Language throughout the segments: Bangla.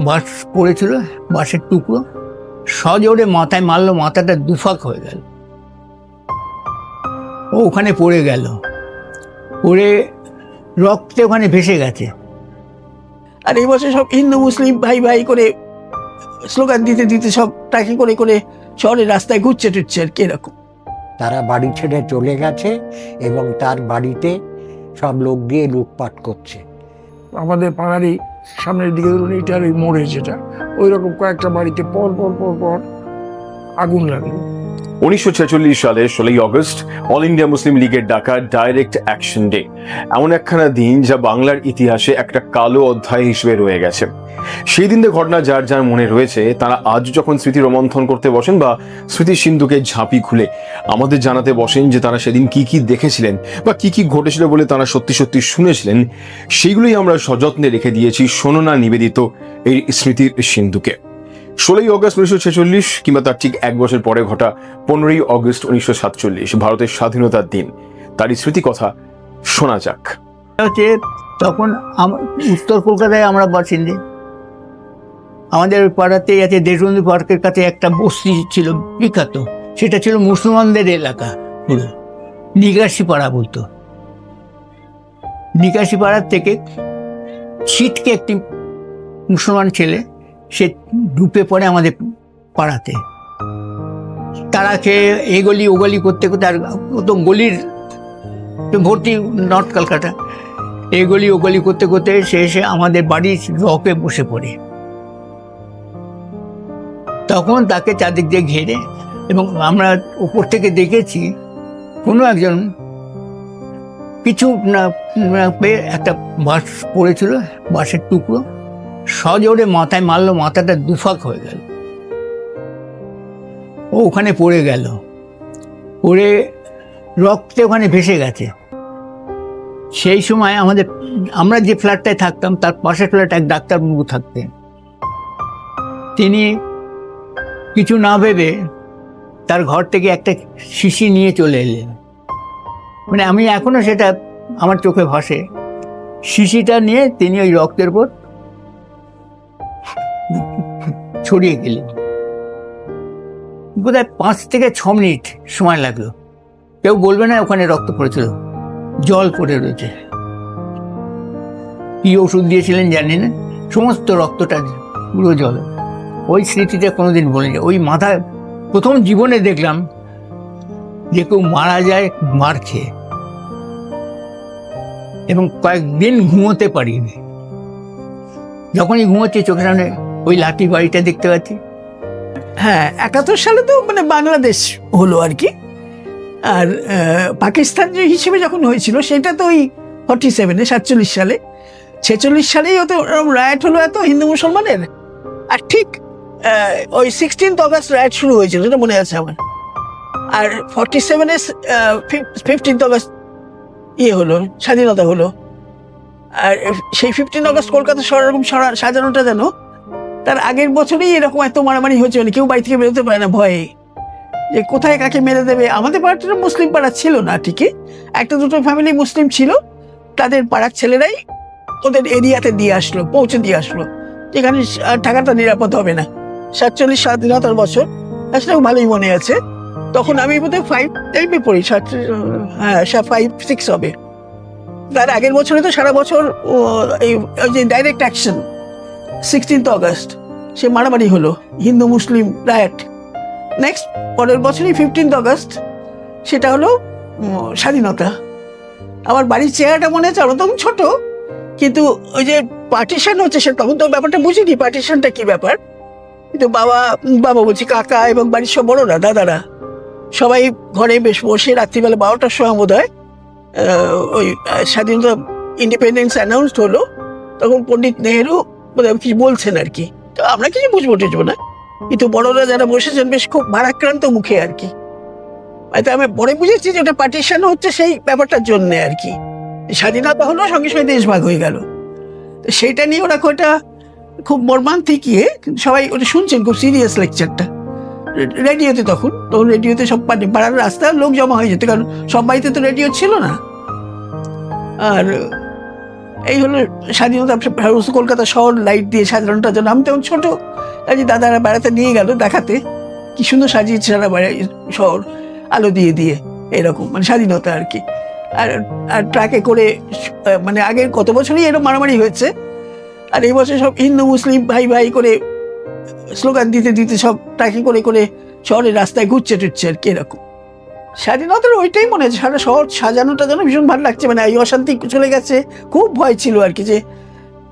বাস পড়েছিল, বাসের টুকরো সজোরে মাথায় মারলো, মাথাটা দুফাক হয়ে গেল। ও ওখানে পড়ে গেল, পড়ে রক্তে ওখানে ভেসে গেছে। আর এই বছর সব হিন্দু মুসলিম ভাই ভাই করে স্লোগান দিতে দিতে সব ট্রাকিং করে করে শহরের রাস্তায় ঘুরছে টুরছে আর কি এরকম। তারা বাড়ি ছেড়ে চলে গেছে এবং তার বাড়িতে সব লোক গিয়ে লুটপাট করছে। আমাদের পাড়ারই সামনের দিকে ধরুন এটার ওই মোড়ে যেটা, ওই রকম কয়েকটা বাড়িতে পর পর পর পর আগুন লাগলো। 1946 সালে 16ই অগস্ট অল ইন্ডিয়া মুসলিম লীগের ডাকা ডাইরেক্ট অ্যাকশন ডে এমন একখানা দিন যা বাংলার ইতিহাসে একটা কালো অধ্যায় হিসেবে রয়ে গেছে। সেই দিনের ঘটনা যার যার মনে রয়েছে তারা আজ যখন স্মৃতি রোমন্থন করতে বসেন বা স্মৃতি সিন্ধুকে ঝাঁপি খুলে আমাদের জানাতে বসেন যে তারা সেদিন কি কি দেখেছিলেন বা কি কি ঘটেছিল বলে তারা সত্যি সত্যি শুনেছিলেন, সেইগুলোই আমরা সযত্নে রেখে দিয়েছি শোনো না নিবেদিত এই স্মৃতির সিন্ধুকে। 16ই অগস্ট 1946 কিংবা তার ঠিক এক বছর পরে ঘটা 15ই অগস্ট 1947 ভারতের স্বাধীনতার দিন, তারই স্মৃতি কথা শোনা যাক। হচ্ছে তখন উত্তর কলকাতায় আমরা বাসিন্দে, আমাদের পাড়াতেই আছে দেশবন্ধু পার্কের কাছে একটা বস্তি ছিল বিখ্যাত, সেটা ছিল মুসলমানদের এলাকা, পুরো নিকাশি পাড়া বলতো। নিকাশি পাড়ার থেকে ছিটকে একটি মুসলমান ছেলে সে ঢুকে পড়ে আমাদের পাড়াতে। তারা খেয়ে এগলি ওগলি করতে করতে, আর তো গলির ভর্তি নর্থ কলকাতা, এগলি ওগলি করতে করতে সে এসে আমাদের বাড়ির রকে বসে পড়ে। তখন তাকে চারদিক দিয়ে ঘেরে, এবং আমরা উপর থেকে দেখেছি কোনো একজন কিছু না পেয়ে একটা বাস পড়েছিল, বাসের টুকরো সজোরে মাথায় মারলো, মাথাটা দুফাক হয়ে গেল। ও ওখানে পড়ে গেল, পড়ে রক্তে ওখানে ভেসে গেছে। সেই সময় আমরা যে ফ্ল্যাটটায় থাকতাম তার পাশের ফ্ল্যাটে এক ডাক্তারবাবু থাকতেন। তিনি কিছু না ভেবে তার ঘর থেকে একটা শিশি নিয়ে চলে এলেন। মানে আমি এখনো সেটা আমার চোখে ভাসে। শিশিটা নিয়ে তিনি ওই রক্তের উপর ছড়িয়ে গেলেন। বোধহয় 5 থেকে 6 মিনিট সময় লাগলো। কেউ বলবে না ওখানে রক্ত পড়েছিল, জল পড়ে রয়েছে। কি ওষুধ দিয়েছিলেন জানি না, সমস্ত রক্তটা পুরো জল। ওই স্মৃতিটা কোনোদিন বলে যায়। ওই মাথায় প্রথম জীবনে দেখলাম যে কেউ মারা যায় মার খেয়ে, এবং কয়েকদিন ঘুমোতে পারিনি। যখনই ঘুমোচ্ছি চোখের সামনে ওই লাঠি বাড়িটা দেখতে পাচ্ছি। হ্যাঁ, 71 সালে তো মানে বাংলাদেশ হলো আর কি। আর পাকিস্তান যে হিসেবে যখন হয়েছিল সেটা তো ওই 47-এ 47 সালে, 46 সালেই তো রায়ট হলো এত হিন্দু মুসলমানের। আর ঠিক ওই 16 অগস্ট রায়ট শুরু হয়েছিল, এটা মনে আছে আমার। আর 47-এ 15 অগস্ট হলো, স্বাধীনতা হলো। আর সেই 15 অগস্ট কলকাতা শহর এরকম সাজানোটা যেন তার আগের বছরেই এরকম এত মারামারি হয়েছে, মানে কেউ বাড়ি থেকে বেরোতে পারে না ভয়ে যে কোথায় কাকে মেরে দেবে। আমাদের পাড়াটা মুসলিম পাড়া ছিল না ঠিকই, একটা দুটো ফ্যামিলি মুসলিম ছিল, তাদের পাড়ার ছেলেরাই ওদের এরিয়াতে দিয়ে আসলো, পৌঁছে দিয়ে আসলো, যেখানে থাকাটা নিরাপদ হবে না। 47 স্বাধীনতার বছর, সেটাও ভালোই মনে আছে। তখন আমি বোধহয় 5 পড়ি, 5-6 হবে। তার আগের বছরে তো সারা বছর এই যে ডাইরেক্ট অ্যাকশন 16 অগস্ট সে মারামারি হলো, হিন্দু মুসলিম রায়ট। নেক্সট পরের বছরই 15 অগস্ট সেটা হলো স্বাধীনতা। আমার বাড়ির চেহারাটা মনে আছে, আমার তখন ছোট, কিন্তু ওই যে পার্টিশন হচ্ছে সে তখন তো ব্যাপারটা বুঝিনি পার্টিশনটা কি ব্যাপার। কিন্তু বাবা বলছি, কাকা এবং বাড়ির সব বড়রা দাদারা সবাই ঘরে বেশ বসে রাত্রিবেলা 12টার সময় বোধ হয় ওই স্বাধীনতা ইন্ডিপেন্ডেন্স অ্যানাউন্সড হলো। তখন পণ্ডিত নেহেরু বোধহয় কিছু বলছেন আর কি, তো আমরা কিছু বুঝবো না, কিন্তু বড়রা যারা বসেছেন বেশ খুব ভারাক্রান্ত মুখে আর কি। হয়তো আমি পরে বুঝেছি যে ওটা পার্টিশন হচ্ছে সেই ব্যাপারটার জন্যে আর কি। স্বাধীনতা হলো, সঙ্গে সঙ্গে দেশ ভাগ হয়ে গেল। তো সেইটা নিয়ে ওরা ওটা খুব মর্মান্তিক সবাই ওটা শুনছেন, খুব সিরিয়াস লেকচারটা রেডিওতে। তখন রেডিওতে সব পাড়ার রাস্তায় লোক জমা হয়ে যেত, কারণ সব বাড়িতে তো রেডিও ছিল না। আর এই হলো স্বাধীনতা। কলকাতা শহর লাইট দিয়ে সাধারণটার জন্য আমি তখন ছোট, কাজে দাদারা বেড়াতে নিয়ে গেল দেখাতে কি সুন্দর সাজিয়েছে সারা শহর আলো দিয়ে দিয়ে, এরকম মানে স্বাধীনতা আর কি। আর আর ট্রাকে করে মানে আগের কত বছরই এরকম মারামারি হয়েছে, আর এই বছর সব হিন্দু মুসলিম ভাই ভাই করে স্লোগান দিতে দিতে সব ট্রাকে করে করে শহরের রাস্তায় ঘুরছে টুরছে আর কি এরকম। স্বাধীনতার ওইটাই মনে হচ্ছে, সারা শহর সাজানোটা যেন ভীষণ ভালো লাগছে, মানে এই অশান্তি চলে গেছে, খুব ভয় ছিল আর কি যে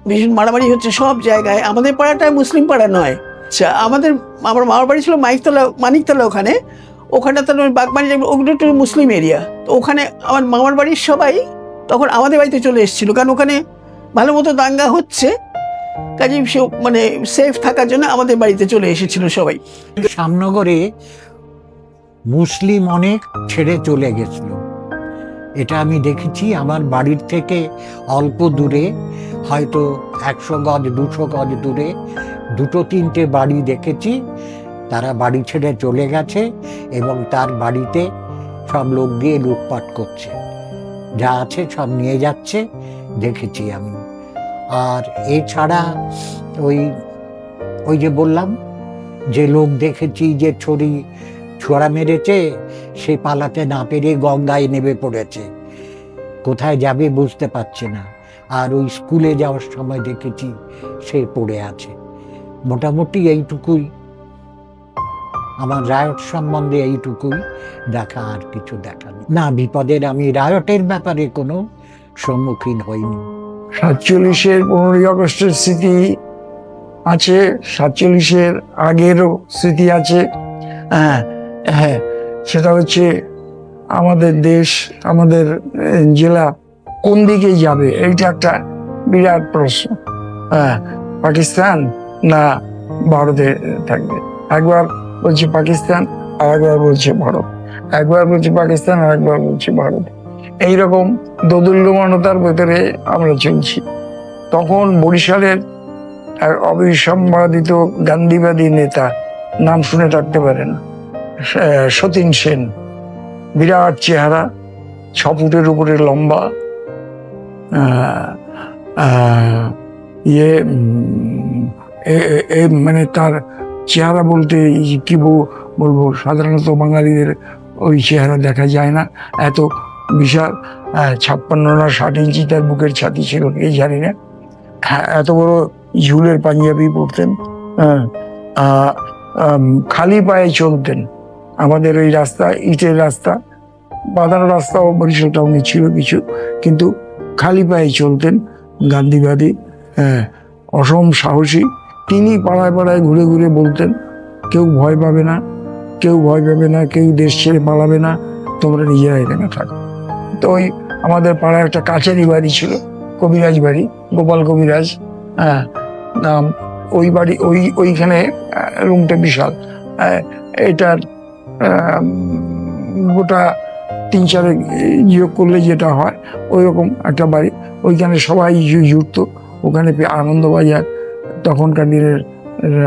ভীষণ মারামারি হচ্ছে সব জায়গায়। আমাদের পাড়াটা মুসলিম পাড়া নয়, আচ্ছা আমার মামার বাড়ি ছিল মানিকতলা, ওখানে তো বাগবাড়ি ওগুলো একটু মুসলিম এরিয়া, তো ওখানে আমার মামার বাড়ির সবাই তখন আমাদের বাড়িতে চলে এসেছিল, কারণ ওখানে ভালো মতো দাঙ্গা হচ্ছে, কাজে মানে সেফ থাকার জন্য আমাদের বাড়িতে চলে এসেছিল সবাই। শ্যামনগরে মুসলিম অনেক ছেড়ে চলে গেছিল, এটা আমি দেখেছি। আমার বাড়ির থেকে অল্প দূরে, হয়তো 100 গজ 200 গজ দূরে 2-3টে বাড়ি দেখেছি, তারা বাড়ি ছেড়ে চলে গেছে এবং তার বাড়িতে সব লোক গিয়ে লুটপাট করছে, যা আছে সব নিয়ে যাচ্ছে, দেখেছি আমি। আর এছাড়া ওই যে বললাম যে লোক দেখেছি যে ছোড়া মেরেছে, সে পালাতে না পেরে গঙ্গায় নেমে পড়েছে, কোথায় যাবে বুঝতে পারছে না। আর ওই স্কুলে যাওয়ার সময় দেখেছি সে পড়ে আছে। মোটামুটি এইটুকুই আমার রায়ট সম্বন্ধে, এইটুকুই দেখা, আর কিছু দেখা নেই। না, বিপদের আমি রায়টের ব্যাপারে কোনো সম্মুখীন হইনি। 47-এর 15ই আগস্টের স্মৃতি আছে, 47-এর আগেরও স্মৃতি আছে। হ্যাঁ হ্যাঁ, সেটা হচ্ছে আমাদের দেশ, আমাদের জেলা কোন দিকে যাবে, এইটা একটা বিরাট প্রশ্ন। হ্যাঁ, পাকিস্তান না ভারতে থাকবে। একবার বলছে পাকিস্তান, আর একবার বলছে ভারত, একবার বলছে পাকিস্তান, আর একবার বলছে ভারত। এইরকম দোদুল্যমানতার ভেতরে আমরা চলছি। তখন বরিশালের এক অবিসম্বাদিত গান্ধীবাদী নেতা, নাম শুনে থাকতে পারেন, সতীন সেন, বিরাট চেহারা, 6 ফুটের উপরে লম্বা, মানে তার চেহারা বলতে কি বলবো, সাধারণত বাঙালিদের ওই চেহারা দেখা যায় না, এত বিশাল 56 না 60 ইঞ্চি তার বুকের ছাতি ছিল, এই জানি না। এত বড় ঝুলের পাঞ্জাবি পরতেন, খালি পায়ে চলতেন। আমাদের ওই রাস্তা, ইটের রাস্তা, বাঁধানো রাস্তাও বরিশাল টাউনে ছিল কিছু, কিন্তু খালি পায়ে চলতেন, গান্ধীবাদী, অসম সাহসী। তিনি পাড়ায় পাড়ায় ঘুরে ঘুরে বলতেন, কেউ ভয় পাবে না, কেউ ভয় পাবে না, কেউ দেশ ছেড়ে পালাবে না, তোমরা নিজেরা এখানে থাকো। তো ওই আমাদের পাড়ায় একটা কাছারি বাড়ি ছিল, কবিরাজ বাড়ি, গোপাল কবিরাজ, নাম। ওই বাড়ি ওইখানে রুমটা বিশাল, এটার গোটা 3-4 যোগ করলে যেটা হয় ওই রকম একটা বাড়ি। ওইখানে সবাই যুক্ত, ওখানে আনন্দবাজার, তখনকার দিনের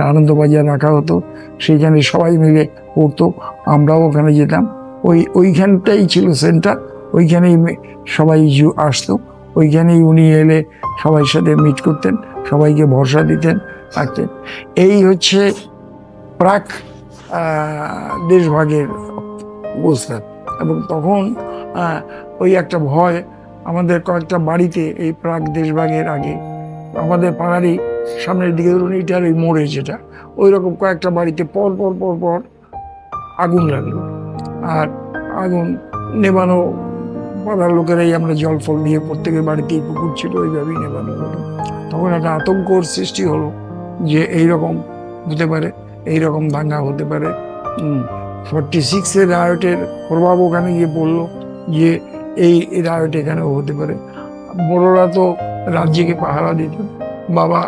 আনন্দবাজার রাখা হতো, সেইখানে সবাই মিলে পড়তো, আমরাও ওখানে যেতাম। ওইখানটাই ছিল সেন্টার, ওইখানেই সবাই আসতো, ওইখানেই উনি এলে সবাই সাথে মিট করতেন, সবাইকে ভরসা দিতেন, থাকতেন। এই হচ্ছে প্রাক দেশভাগের অবস্থা। এবং তখন ওই একটা ভয় আমাদের কয়েকটা বাড়িতে, এই প্রাক দেশভাগের আগে আমাদের পাড়ারই সামনের দিকে ধরুন এইটার ওই মোড়ে যেটা, ওই রকম কয়েকটা বাড়িতে পর পর পর পর আগুন লাগলো। আর আগুন নেবানো পাড়ার লোকেরাই আমরা জল ফল দিয়ে, প্রত্যেকের বাড়িতেই পুকুর ছিল, ওইভাবেই নেবানো হলো। তখন একটা আতঙ্কর সৃষ্টি হলো যে এইরকম হতে পারে, এইরকম দাঙ্গা হতে পারে। 46-এর রায়টের প্রভাব ওখানে গিয়ে পড়লো যে এই রায়ট এখানেও হতে পারে। বড়রা তো রাত জেগে পাহারা দিত, বাবা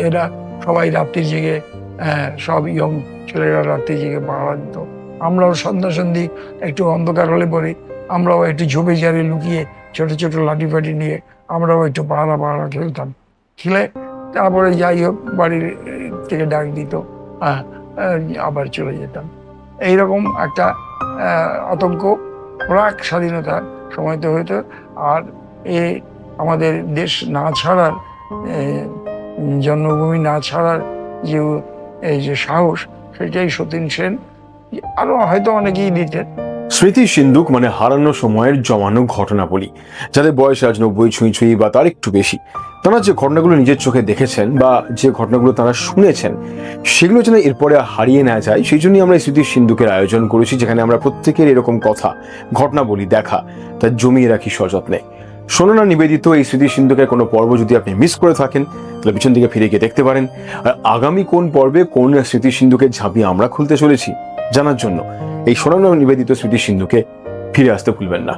এরা সবাই রাত্রি জেগে, সব ইয়ং ছেলেরা রাত্রি জেগে পাহারা দিত। আমরাও সন্ধ্যা একটু অন্ধকার হলে পরে আমরাও একটু ঝোপে ঝাড়ে লুকিয়ে ছোট ছোট লাঠি ফাটি নিয়ে আমরাও একটু পাহারা খেলতাম। খেলে তারপরে যাই হোক বাড়ির থেকে ডাক দিত, আবার চলে যেতাম। এইরকম একটা আতঙ্ক প্রাক স্বাধীনতার সময়তে হইতো। আর আমাদের দেশ না ছাড়ার, জন্মভূমি না ছাড়ার যে এই যে সাহস, সেটাই সতীন সেন, আরো হয়তো অনেকেই দিতেন। স্মৃতি সিন্ধুক মানে হারানো সময়ের জমানো ঘটনাবলী, যাদের বয়স আজ 90 ছুঁই ছুঁই বা তার একটু বেশি। তারা যে ঘটনাগুলো নিজের চোখে দেখেছেন বা যে ঘটনাগুলো তারা শুনেছেন, সেগুলো যেন এরপরে হারিয়ে না যায়, সেই জন্যই আমরা এই স্মৃতি সিন্ধুকের আয়োজন করেছি, যেখানে আমরা প্রত্যেকের এরকম কথা, ঘটনাবলী দেখা তা জমিয়ে রাখি সযত্নে। শোনো না নিবেদিত এই স্মৃতি সিন্ধুকের কোনো পর্ব যদি আপনি মিস করে থাকেন, তাহলে পিছন দিকে ফিরে গিয়ে দেখতে পারেন। আর আগামী কোন পর্বে কোন স্মৃতি সিন্ধুকের ঝাঁপি আমরা খুলতে চলেছি জানার জন্য এই শোনো না নিবেদিত স্মৃতি সিন্ধুকে ফিরে আসতে ভুলবেন না।